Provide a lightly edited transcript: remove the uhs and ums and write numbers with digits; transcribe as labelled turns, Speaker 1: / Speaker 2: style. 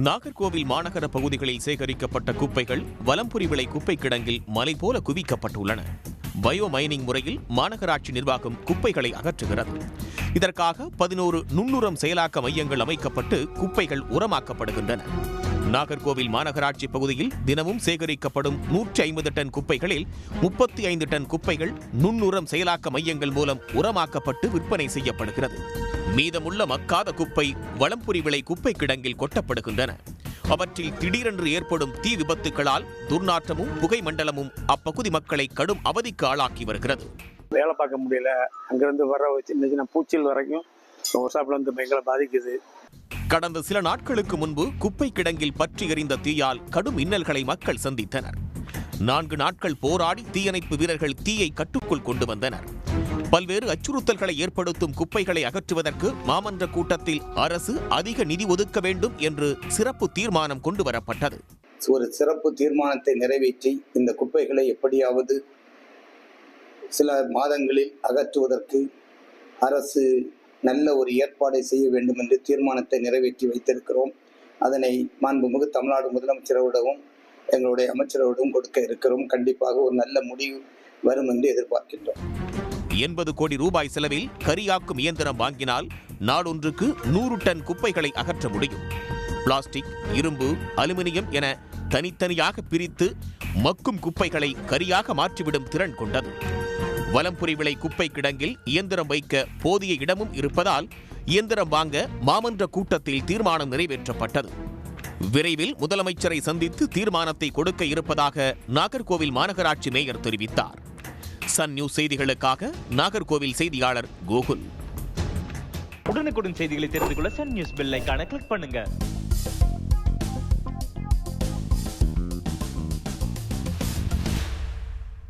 Speaker 1: நாகர்கோவில் மாநகர பகுதிகளில் சேகரிக்கப்பட்ட குப்பைகள் வலம்புரி விளை குப்பை கிடங்கில் மலை போல குவிக்கப்பட்டுள்ளன. பயோ மைனிங் முறையில் மாநகராட்சி நிர்வாகம் குப்பைகளை அகற்றுகிறது. இதற்காக 11 நுண்ணுரம் செயலாக்க மையங்கள் அமைக்கப்பட்டு குப்பைகள் உரமாக்கப்படுகின்றன. நாகர்கோவில் மாநகராட்சி பகுதியில் தினமும் சேகரிக்கப்படும் 150 டன் குப்பைகளில் 35 டன் குப்பைகள் நுண்ணுரம் செயலாக்க மையங்கள் மூலம் உரமாக்கப்பட்டு விற்பனை செய்யப்படுகிறது. மீதமுள்ள மக்காத குப்பை வலம்புரி விளை குப்பை கிடங்கில் கொட்டப்படுகின்றன. அவற்றில் திடீரென்று ஏற்படும் தீ விபத்துகளால் துர்நாற்றமும் புகை மண்டலமும் அப்பகுதி மக்களை கடும் அவதிக்கு ஆளாக்கி வருகிறது.
Speaker 2: வேலை பார்க்க முடியல, அங்கிருந்து வர சின்ன சின்ன பூச்சில் வரைக்கும் ஒர்க்ஷாப்ல வந்து பயங்கர பாதிக்குது.
Speaker 1: கடந்த சில நாட்களுக்கு முன்பு குப்பை கிடங்கில் பற்றி எறிந்த தீயால் கடும் இன்னல்களை மக்கள் சந்தித்தனர். 4 நாட்கள் போராடி தீயணைப்பு வீரர்கள் தீயை கட்டுக்குள் கொண்டு வந்தனர். பல்வேறு அச்சுறுத்தல்களை ஏற்படுத்தும் குப்பைகளை அகற்றுவதற்கு மாமன்ற கூட்டத்தில் அரசு அதிக நிதி ஒதுக்க வேண்டும் என்று சிறப்பு தீர்மானம் கொண்டு வரப்பட்டது.
Speaker 3: ஒரு சிறப்பு தீர்மானத்தை நிறைவேற்றி இந்த குப்பைகளை எப்படியாவது சில மாதங்களில் அகற்றுவதற்கு அரசு நல்ல ஒரு ஏற்பாடை செய்ய வேண்டும் என்று தீர்மானத்தை நிறைவேற்றி வைத்திருக்கிறோம். அதனை மாண்புமிகு தமிழ்நாடு முதலமைச்சரோடவும் எங்களுடைய அமைச்சரோடவும் கொடுக்க இருக்கிறோம். கண்டிப்பாக ஒரு நல்ல முடிவு வரும் என்று எதிர்பார்க்கின்றோம்.
Speaker 1: 80 கோடி ரூபாய் செலவில் கரியாக்கும் இயந்திரம் வாங்கினால் நாளொன்றுக்கு 100 டன் குப்பைகளை அகற்ற முடியும். பிளாஸ்டிக், இரும்பு, அலுமினியம் என தனித்தனியாக பிரித்து மக்கும் குப்பைகளை கரியாக மாற்றிவிடும் திறன் கொண்டது. வலம்புரி விளை குப்பை கிடங்கில் இயந்திரம் வைக்க போதிய இடமும் இருப்பதால் இயந்திரம் வாங்க மாமன்ற கூட்டத்தில் தீர்மானம் நிறைவேற்றப்பட்டது. விரைவில் முதலமைச்சரை சந்தித்து தீர்மானத்தை கொடுக்க இருப்பதாக நாகர்கோவில் மாநகராட்சி மேயர் தெரிவித்தார். சன் நியூஸ் செய்திகளுக்காக நாகர்கோவில் செய்தியாளர் கோகுல்.
Speaker 4: உடனுக்குடன் செய்திகளை தெரிந்து கொள்ள சன் நியூஸ் பெல் ஐகானை கிளிக் பண்ணுங்க.